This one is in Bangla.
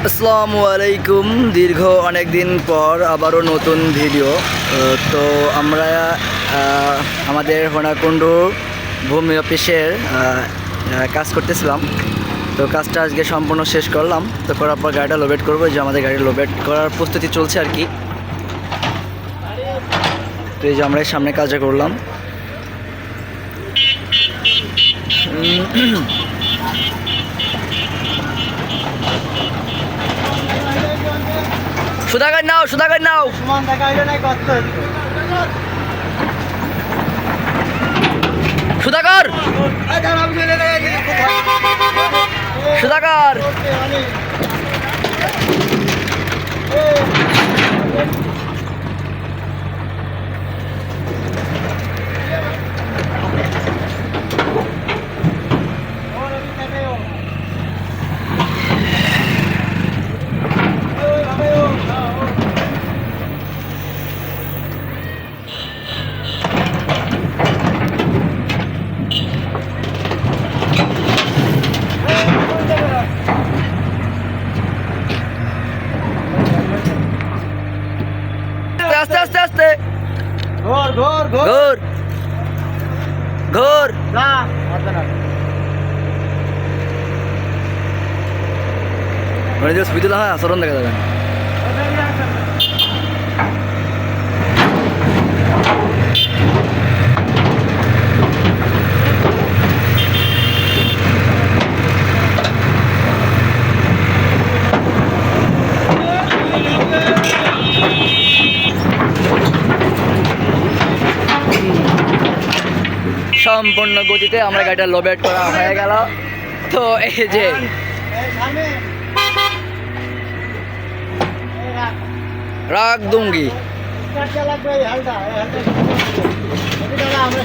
আসসালামু আলাইকুম। দীর্ঘ অনেক দিন পর আবারও নতুন ভিডিও। তো আমরা আমাদের হোনাকুণ্ডু ভূমি অফিসের কাজ করতেছিলাম। তো কাজটা আজকে সম্পূর্ণ শেষ করলাম। তো করার পর গাড়িটা লোবেট করবো, যে আমাদের গাড়ি লোবেট করার প্রস্তুতি চলছে আর কি। তো এই যে আমরা সামনে কাজটা করলাম। সুধাকর নাও, সুধাকর নাও, সুধাকর, সুধাকর। আস্তে আস্তে আস্তে, ঘোর ঘোর ঘোর ঘোর ঘোর। যা মানে যে সুবিধা হয় আচরণ দেখা যাবে না। সম্পূর্ণ গতিতে আমরা গাড়িটা লোবেট করা হয়ে গেল। তো এই যে রাগ দুঙ্গি লাগবে হালটা আমরা